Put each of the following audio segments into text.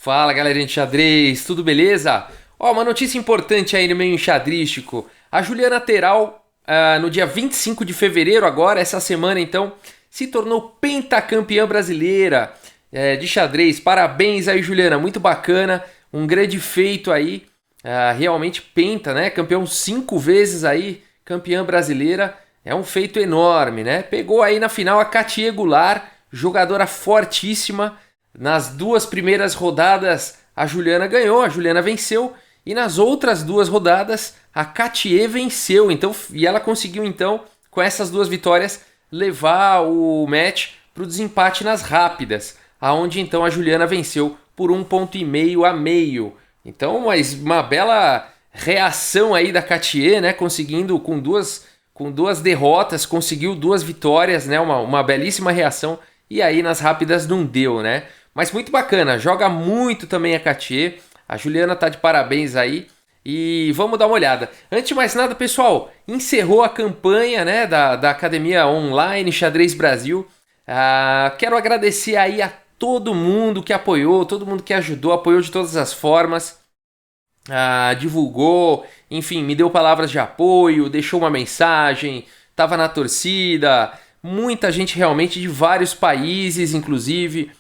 Fala galerinha de xadrez, tudo beleza? Ó, uma notícia importante aí no meio enxadrístico. A Juliana Teral, no dia 25 de fevereiro, agora, essa semana então, se tornou pentacampeã brasileira de xadrez. Parabéns aí, Juliana, muito bacana, um grande feito aí. Realmente penta, né? Campeão 5 vezes aí, campeã brasileira. É um feito enorme, né? Pegou aí na final a Katia Goulart, jogadora fortíssima. Nas duas primeiras rodadas, a Juliana ganhou, a Juliana venceu. E nas outras duas rodadas, a Katia venceu. Então, e ela conseguiu, então, com essas duas vitórias, levar o match para o desempate nas rápidas. Aonde, então, a Juliana venceu por 1,5 a meio. Então, uma bela reação aí da Katia, né? Conseguindo com duas derrotas, conseguiu duas vitórias, né? Uma belíssima reação. E aí nas rápidas não deu, né? Mas muito bacana, joga muito também a Katia. A Juliana tá de parabéns aí. E vamos dar uma olhada. Antes de mais nada, pessoal, encerrou a campanha, né, da Academia Online Xadrez Brasil. Quero agradecer aí a todo mundo que apoiou, todo mundo que ajudou, apoiou de todas as formas. Divulgou, enfim, me deu palavras de apoio, deixou uma mensagem, tava na torcida. Muita gente realmente de vários países, inclusive.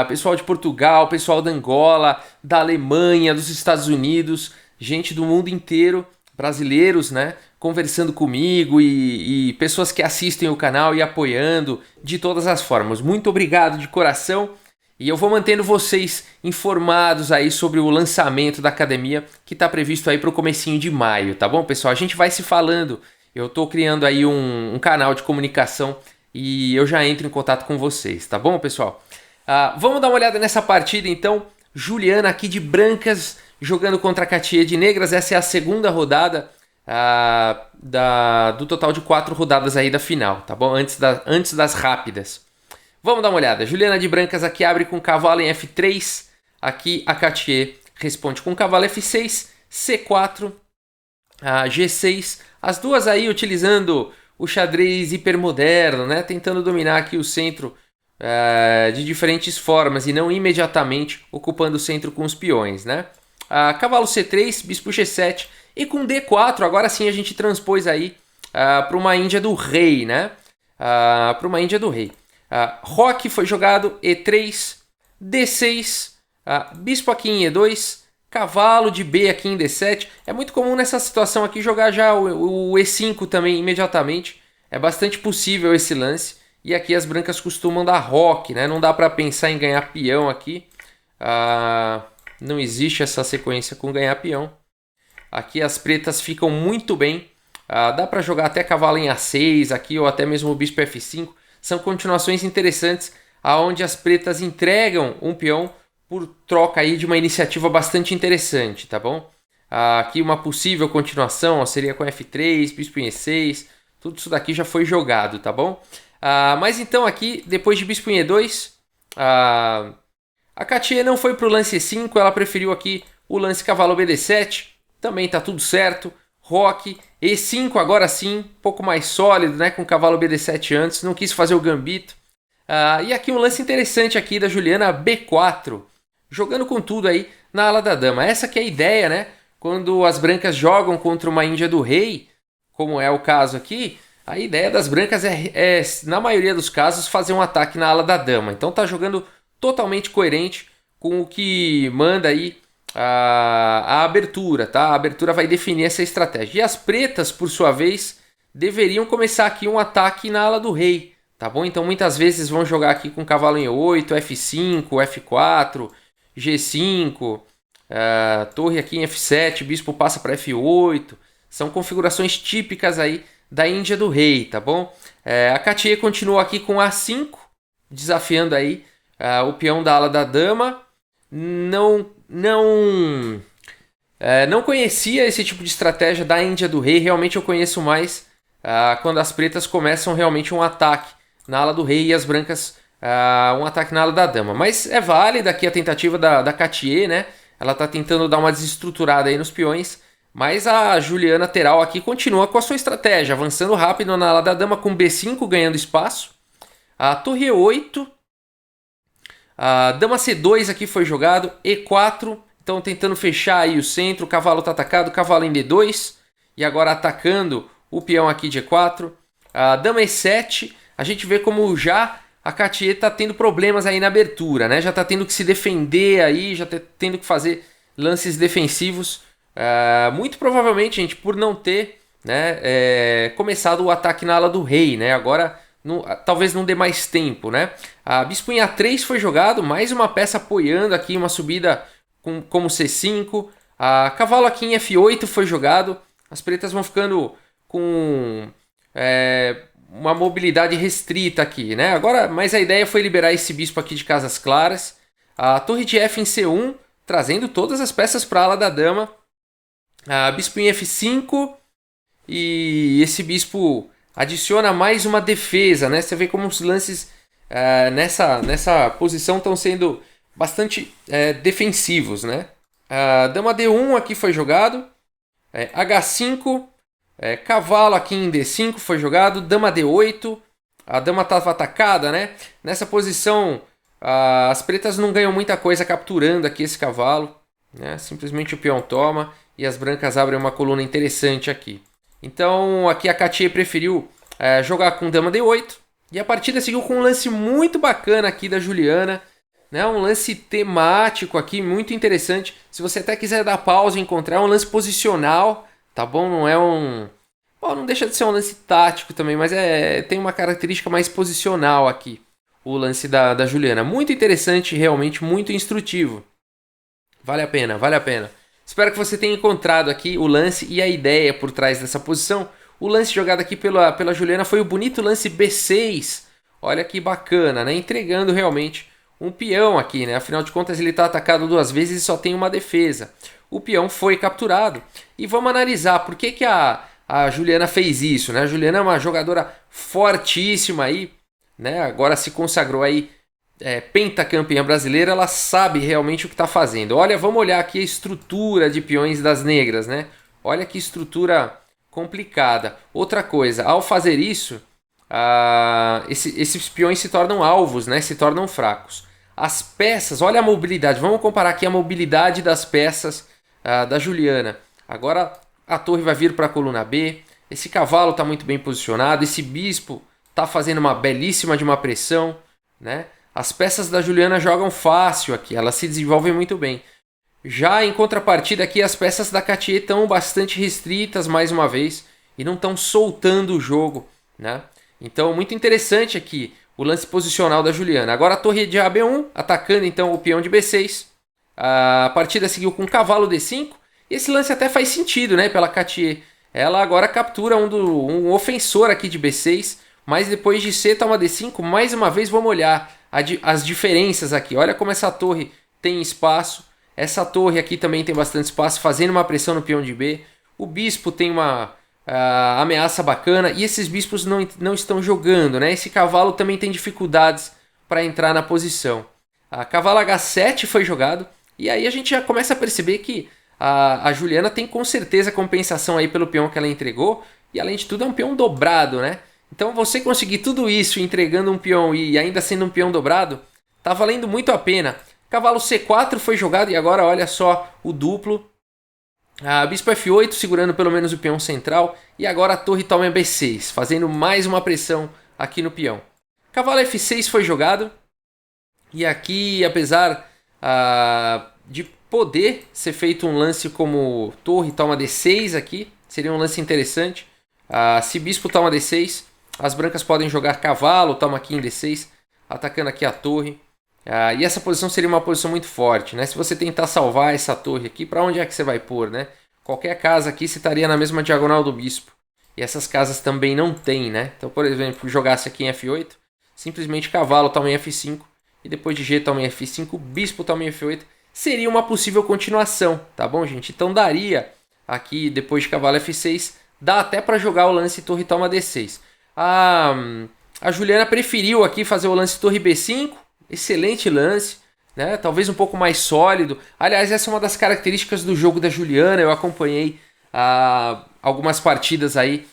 Pessoal de Portugal, pessoal da Angola, da Alemanha, dos Estados Unidos, gente do mundo inteiro, brasileiros, né? Conversando comigo e pessoas que assistem o canal e apoiando de todas as formas. Muito obrigado de coração e eu vou mantendo vocês informados aí sobre o lançamento da academia que está previsto aí para o comecinho de maio, tá bom, pessoal? A gente vai se falando. Eu estou criando aí um canal de comunicação e eu já entro em contato com vocês, tá bom, pessoal? Vamos dar uma olhada nessa partida então. Juliana aqui de brancas jogando contra a Katia de negras. Essa é a segunda rodada do total de 4 rodadas aí da final, tá bom? Antes das rápidas. Vamos dar uma olhada. Juliana de brancas aqui abre com cavalo em F3. Aqui a Katia responde com cavalo F6, C4, G6. As duas aí utilizando o xadrez hipermoderno, né? Tentando dominar aqui o centro de diferentes formas e não imediatamente ocupando o centro com os peões, né? Cavalo C3, bispo G7 e com D4 agora sim a gente transpôs aí para uma Índia do rei, né? Para uma Índia do rei. Roque foi jogado E3, D6, bispo aqui em E2, cavalo de B aqui em D7. É muito comum nessa situação aqui jogar já o E5 também imediatamente. É bastante possível esse lance. E aqui as brancas costumam dar roque, né? Não dá para pensar em ganhar peão aqui. Não existe essa sequência com ganhar peão. Aqui as pretas ficam muito bem. Dá para jogar até cavalo em A6 aqui, ou até mesmo o bispo F5. São continuações interessantes, onde as pretas entregam um peão por troca aí de uma iniciativa bastante interessante, tá bom? Aqui uma possível continuação seria com F3, bispo em E6. Tudo isso daqui já foi jogado, tá bom? Mas então aqui, depois de bispo em E2, a Katia não foi para o lance E5, ela preferiu aqui o lance cavalo BD7, também tá tudo certo. Roque, E5 agora sim, um pouco mais sólido, né, com cavalo BD7 antes, não quis fazer o gambito. E aqui um lance interessante aqui da Juliana, B4, jogando com tudo aí na ala da dama. Essa que é a ideia, né, quando as brancas jogam contra uma Índia do rei, como é o caso aqui. A ideia das brancas é, na maioria dos casos, fazer um ataque na ala da dama. Então tá jogando totalmente coerente com o que manda aí a abertura, tá? A abertura vai definir essa estratégia. E as pretas, por sua vez, deveriam começar aqui um ataque na ala do rei, tá bom? Então muitas vezes vão jogar aqui com cavalo em 8, F5, F4, G5, torre aqui em F7, bispo passa para F8. São configurações típicas aí da Índia do rei, tá bom? A Katia continua aqui com A5, desafiando aí o peão da ala da dama. Não conhecia esse tipo de estratégia da Índia do rei. Realmente eu conheço mais quando as pretas começam realmente um ataque na ala do rei e as brancas um ataque na ala da dama. Mas é válida aqui a tentativa da Katia, né? Ela está tentando dar uma desestruturada aí nos peões. Mas a Juliana Teral aqui continua com a sua estratégia, avançando rápido na ala da dama com B5 ganhando espaço. A torre E8, A dama C2 aqui foi jogado, E4, então tentando fechar aí o centro, o cavalo está atacado, cavalo em D2, e agora atacando o peão aqui de E4. A dama E7, a gente vê como já a Cattier está tendo problemas aí na abertura, né? Já está tendo que se defender aí, já está tendo que fazer lances defensivos. Muito provavelmente, gente, por não ter, né, começado o ataque na ala do rei, né? Agora talvez não dê mais tempo, né? A bispo em A3 foi jogado, mais uma peça apoiando aqui uma subida como C5. A cavalo aqui em F8 foi jogado. As pretas vão ficando com uma mobilidade restrita aqui, né? Agora, mas a ideia foi liberar esse bispo aqui de casas claras. A torre de F em C1, trazendo todas as peças para a ala da dama. A bispo em F5 e esse bispo adiciona mais uma defesa, né? Você vê como os lances nessa posição estão sendo bastante defensivos, né? A dama D1 aqui foi jogado, H5, cavalo aqui em D5 foi jogado, dama D8, a dama estava atacada, né? Nessa posição as pretas não ganham muita coisa capturando aqui esse cavalo, né? Simplesmente o peão toma e as brancas abrem uma coluna interessante aqui. Então aqui a Cattier preferiu jogar com dama D8 e a partida seguiu com um lance muito bacana aqui da Juliana, né? Um lance temático aqui muito interessante. Se você até quiser dar pausa e encontrar, é um lance posicional, tá bom? Não é um... Bom, não deixa de ser um lance tático também, mas tem uma característica mais posicional aqui, o lance da Juliana. Muito interessante, realmente muito instrutivo. Vale a pena, vale a pena. Espero que você tenha encontrado aqui o lance e a ideia por trás dessa posição. O lance jogado aqui pela Juliana foi o bonito lance B6. Olha que bacana, né? Entregando realmente um peão aqui, né? Afinal de contas ele está atacado duas vezes e só tem uma defesa. O peão foi capturado. E vamos analisar por que a Juliana fez isso, né? A Juliana é uma jogadora fortíssima aí, né? Agora se consagrou aí pentacampeã brasileira, ela sabe realmente o que está fazendo. Olha, vamos olhar aqui a estrutura de peões das negras, né? Olha que estrutura complicada. Outra coisa, ao fazer isso, esses peões se tornam alvos, né? Se tornam fracos. As peças, olha a mobilidade. Vamos comparar aqui a mobilidade das peças da Juliana. Agora a torre vai vir para a coluna B. Esse cavalo está muito bem posicionado. Esse bispo está fazendo uma belíssima de uma pressão, né? As peças da Juliana jogam fácil aqui, elas se desenvolvem muito bem. Já em contrapartida aqui, as peças da Cattier estão bastante restritas mais uma vez e não estão soltando o jogo, né? Então, muito interessante aqui o lance posicional da Juliana. Agora a torre de AB1, atacando então o peão de B6. A partida seguiu com cavalo D5. E esse lance até faz sentido, né, pela Cattier. Ela agora captura um ofensor aqui de B6, mas depois de C toma D5, mais uma vez vamos olhar as diferenças aqui. Olha como essa torre tem espaço. Essa torre aqui também tem bastante espaço, fazendo uma pressão no peão de B. O bispo tem uma ameaça bacana. E esses bispos não estão jogando, né? Esse cavalo também tem dificuldades para entrar na posição. A cavalo H7 foi jogado. E aí a gente já começa a perceber que a Juliana tem com certeza compensação aí pelo peão que ela entregou. E além de tudo é um peão dobrado, né? Então você conseguir tudo isso entregando um peão e ainda sendo um peão dobrado, tá valendo muito a pena. Cavalo C4 foi jogado e agora olha só o duplo. A bispo F8 segurando pelo menos o peão central. E agora a torre toma B6, fazendo mais uma pressão aqui no peão. Cavalo F6 foi jogado. E aqui, apesar de poder ser feito um lance como torre toma D6 aqui, seria um lance interessante. Se bispo toma D6... As brancas podem jogar cavalo, toma aqui em D6, atacando aqui a torre. E essa posição seria uma posição muito forte, né? Se você tentar salvar essa torre aqui, para onde é que você vai pôr, né? Qualquer casa aqui você estaria na mesma diagonal do bispo. E essas casas também não tem, né? Então, por exemplo, jogasse aqui em F8, simplesmente cavalo toma em F5, e depois de G toma em F5, bispo toma em F8. Seria uma possível continuação, tá bom, gente? Então daria aqui, depois de cavalo F6, dá até para jogar o lance torre toma D6. A Juliana preferiu aqui fazer o lance torre B5, excelente lance, né? Talvez um pouco mais sólido. Aliás, essa é uma das características do jogo da Juliana. Eu acompanhei algumas partidas aí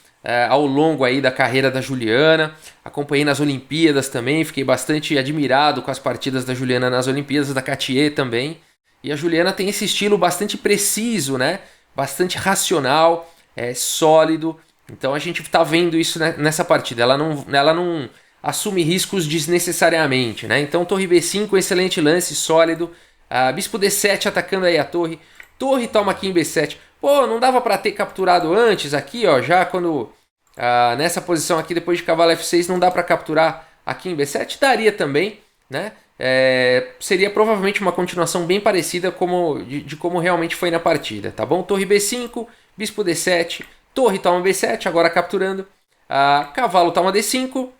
ao longo aí da carreira da Juliana. Acompanhei nas Olimpíadas também, fiquei bastante admirado com as partidas da Juliana nas Olimpíadas, da Cattier também. E a Juliana tem esse estilo bastante preciso, né? Bastante racional, sólido. Então a gente está vendo isso nessa partida. Ela não assume riscos desnecessariamente, né? Então torre B5, excelente lance, sólido. Bispo D7 atacando aí a torre. Torre toma aqui em B7. Pô, não dava para ter capturado antes aqui, ó, já quando nessa posição aqui depois de cavalo F6 não dá para capturar aqui em B7? Daria também, né? Seria provavelmente uma continuação bem parecida de como realmente foi na partida, tá bom? Torre B5, bispo D7, torre toma B7, agora capturando. Cavalo toma D5.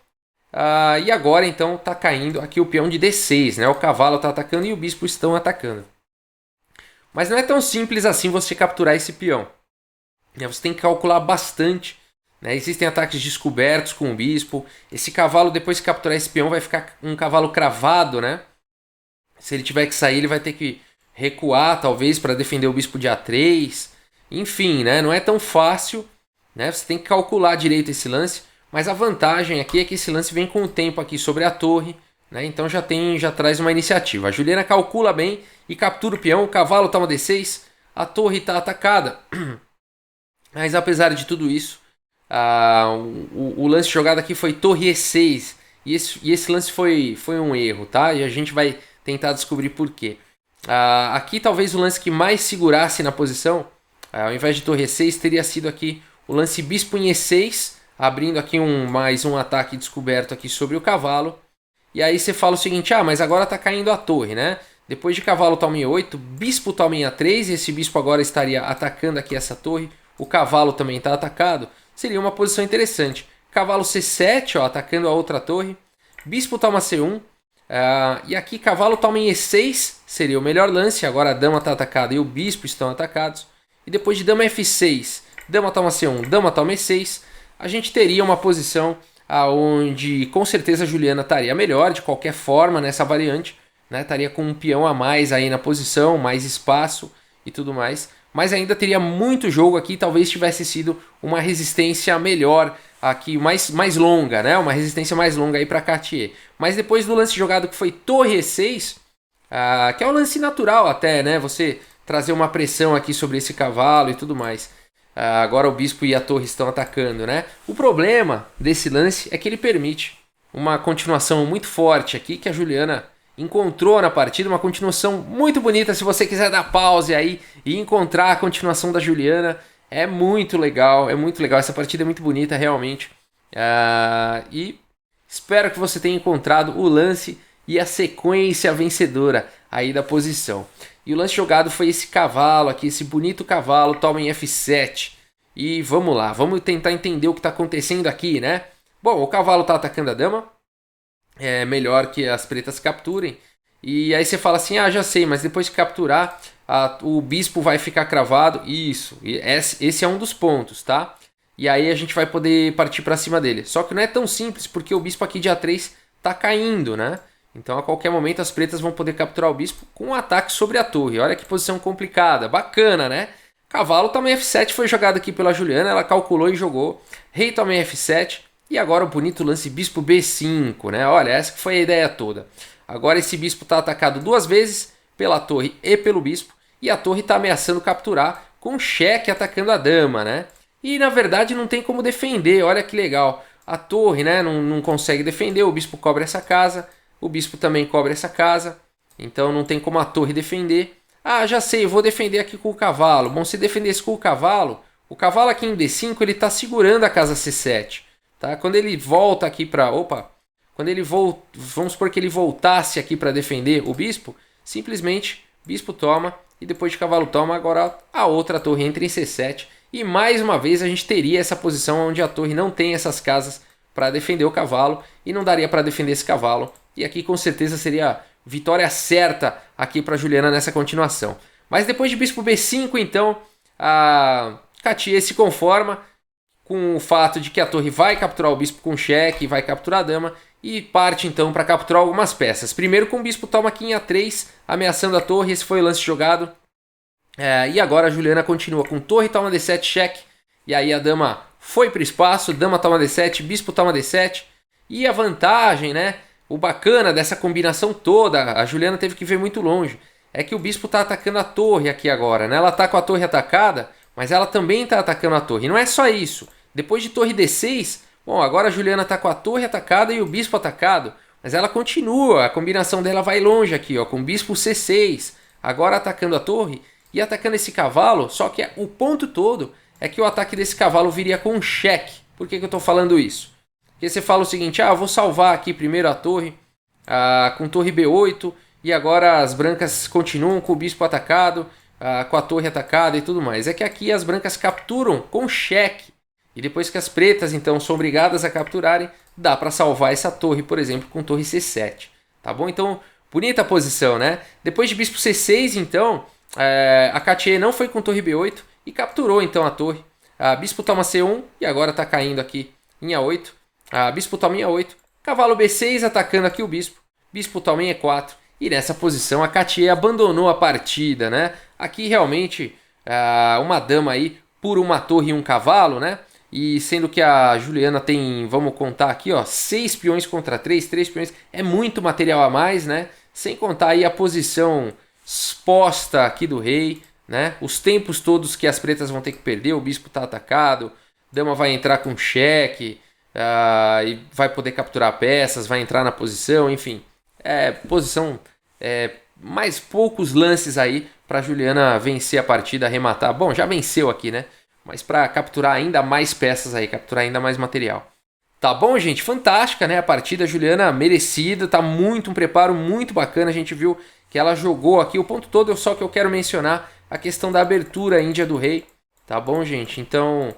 E agora então tá caindo aqui o peão de D6, né? O cavalo tá atacando e o bispo estão atacando. Mas não é tão simples assim você capturar esse peão. Você tem que calcular bastante, né? Existem ataques descobertos com o bispo. Esse cavalo, depois que capturar esse peão, vai ficar um cavalo cravado, né? Se ele tiver que sair, ele vai ter que recuar, talvez, para defender o bispo de A3. Enfim, né? Não é tão fácil, né? Você tem que calcular direito esse lance. Mas a vantagem aqui é que esse lance vem com o tempo aqui sobre a torre, né? Então já traz uma iniciativa. A Juliana calcula bem e captura o peão. O cavalo toma D6. A torre está atacada. Mas apesar de tudo isso, o lance jogado aqui foi torre E6. E esse lance foi um erro, tá? E a gente vai tentar descobrir por quê. Aqui talvez o lance que mais segurasse na posição, ao invés de torre E6, teria sido aqui o lance bispo em E6, abrindo aqui mais um ataque descoberto aqui sobre o cavalo. E aí você fala o seguinte, mas agora está caindo a torre, né? Depois de cavalo toma em 8, bispo toma em A3, e esse bispo agora estaria atacando aqui essa torre. O cavalo também está atacado. Seria uma posição interessante. Cavalo C7, ó, atacando a outra torre. Bispo toma C1. E aqui cavalo toma em E6, seria o melhor lance. Agora a dama está atacada e o bispo estão atacados. E depois de dama F6, dama toma C1, dama toma E6, a gente teria uma posição onde com certeza a Juliana estaria melhor de qualquer forma nessa variante, né? Estaria com um peão a mais aí na posição, mais espaço e tudo mais. Mas ainda teria muito jogo aqui, talvez tivesse sido uma resistência melhor aqui, mais longa, né? Uma resistência mais longa aí para Cattier. Mas depois do lance jogado que foi torre E6, que é um lance natural até, né? Você trazer uma pressão aqui sobre esse cavalo e tudo mais. Agora o bispo e a torre estão atacando, né? O problema desse lance é que ele permite uma continuação muito forte aqui que a Juliana encontrou na partida, uma continuação muito bonita. Se você quiser dar pause aí e encontrar a continuação da Juliana, é muito legal, essa partida é muito bonita realmente. E espero que você tenha encontrado o lance e a sequência vencedora aí da posição. E o lance jogado foi esse cavalo aqui, esse bonito cavalo, toma em F7. E vamos lá, vamos tentar entender o que está acontecendo aqui, né? Bom, o cavalo está atacando a dama. É melhor que as pretas capturem. E aí você fala assim, já sei, mas depois de capturar, o bispo vai ficar cravado. Isso, esse é um dos pontos, tá? E aí a gente vai poder partir para cima dele. Só que não é tão simples, porque o bispo aqui de A3 está caindo, né? Então a qualquer momento as pretas vão poder capturar o bispo com um ataque sobre a torre. Olha que posição complicada, bacana, né? Cavalo toma F7, foi jogado aqui pela Juliana, ela calculou e jogou. Rei toma F7. E agora o bonito lance bispo B5, né? Olha, essa que foi a ideia toda. Agora esse bispo está atacado duas vezes, pela torre e pelo bispo. E a torre está ameaçando capturar com cheque atacando a dama, né? E na verdade não tem como defender, olha que legal. A torre, né, não consegue defender, o bispo cobre essa casa. O bispo também cobre essa casa. Então não tem como a torre defender. Já sei, eu vou defender aqui com o cavalo. Bom, se defendesse com o cavalo aqui em D5 ele está segurando a casa C7. Tá? Quando ele volta aqui para... vamos supor que ele voltasse aqui para defender o bispo, simplesmente bispo toma e depois de cavalo toma, agora a outra torre entra em C7 e mais uma vez a gente teria essa posição onde a torre não tem essas casas para defender o cavalo e não daria para defender esse cavalo. E aqui com certeza seria vitória certa aqui para Juliana nessa continuação. Mas depois de bispo B5 então, a Cattier se conforma com o fato de que a torre vai capturar o bispo com cheque, vai capturar a dama e parte então para capturar algumas peças. Primeiro com o bispo toma aqui em A3, ameaçando a torre, esse foi o lance jogado. E agora a Juliana continua com torre toma D7 cheque, e aí a dama foi para o espaço, dama toma D7, bispo toma D7. E a vantagem, né? O bacana dessa combinação toda, a Juliana teve que ver muito longe, é que o bispo está atacando a torre aqui agora, né? Ela está com a torre atacada, mas ela também está atacando a torre. E não é só isso. Depois de torre D6, bom, agora a Juliana está com a torre atacada e o bispo atacado, mas ela continua, a combinação dela vai longe aqui, ó, com o bispo C6, agora atacando a torre e atacando esse cavalo, só que o ponto todo é que o ataque desse cavalo viria com um cheque. Por que eu estou falando isso? Porque você fala o seguinte, eu vou salvar aqui primeiro a torre com torre B8 e agora as brancas continuam com o bispo atacado, com a torre atacada e tudo mais. É que aqui as brancas capturam com cheque e depois que as pretas então são obrigadas a capturarem, dá para salvar essa torre, por exemplo, com torre C7. Tá bom? Então, bonita a posição, né? Depois de bispo C6, então, a Cartier não foi com torre B8 e capturou então a torre. Bispo toma C1 e agora está caindo aqui em A8. Bispo toma em A8. Cavalo B6 atacando aqui o bispo. Bispo toma em E4. E nessa posição a Cartier abandonou a partida, né? Aqui realmente uma dama aí por uma torre e um cavalo, né? E sendo que a Juliana tem, vamos contar aqui, ó, 6 peões contra 3 peões. É muito material a mais, né? Sem contar aí a posição exposta aqui do rei, né? Os tempos todos que as pretas vão ter que perder. O bispo está atacado. Dama vai entrar com cheque. E vai poder capturar peças, vai entrar na posição, enfim. Posição mais poucos lances aí para Juliana vencer a partida, arrematar. Bom, já venceu aqui, né? Mas para capturar ainda mais peças aí, capturar ainda mais material. Tá bom, gente? Fantástica, né? A partida, Juliana, merecida, tá um preparo muito bacana. A gente viu que ela jogou aqui. O ponto todo, só que eu quero mencionar a questão da abertura índia do rei. Tá bom, gente? Então,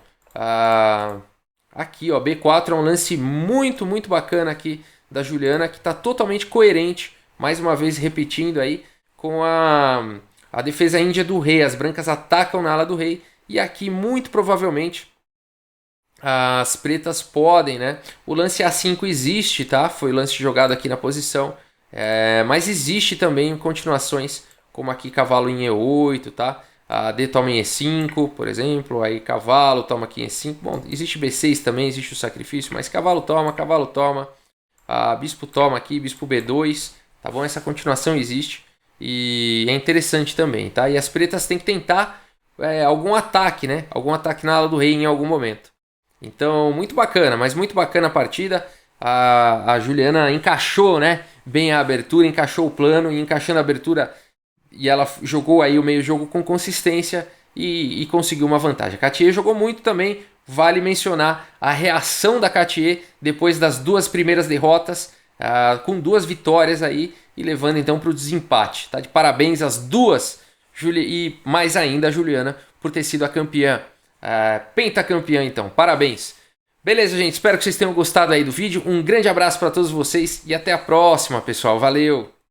aqui, ó, B4 é um lance muito, muito bacana aqui da Juliana, que está totalmente coerente, mais uma vez repetindo aí, com a defesa índia do rei. As brancas atacam na ala do rei e aqui, muito provavelmente, as pretas podem, né? O lance A5 existe, tá? Foi o lance jogado aqui na posição, mas existe também continuações, como aqui cavalo em E8, tá? D toma em E5, por exemplo, aí cavalo toma aqui em E5. Bom, existe B6 também, existe o sacrifício, mas cavalo toma, bispo toma aqui, bispo B2, tá bom? Essa continuação existe e é interessante também, tá? E as pretas têm que tentar algum ataque, né? Algum ataque na ala do rei em algum momento. Então, muito bacana, mas muito bacana a partida. A Juliana encaixou, né, bem a abertura, encaixou o plano e encaixando a abertura... E ela jogou aí o meio jogo com consistência e conseguiu uma vantagem. A Cartier jogou muito também. Vale mencionar a reação da Cartier depois das 2 primeiras derrotas, com 2 vitórias aí e levando então para o desempate. Tá? De parabéns às duas, e mais ainda a Juliana por ter sido a campeã, pentacampeã então. Parabéns. Beleza, gente. Espero que vocês tenham gostado aí do vídeo. Um grande abraço para todos vocês e até a próxima, pessoal. Valeu!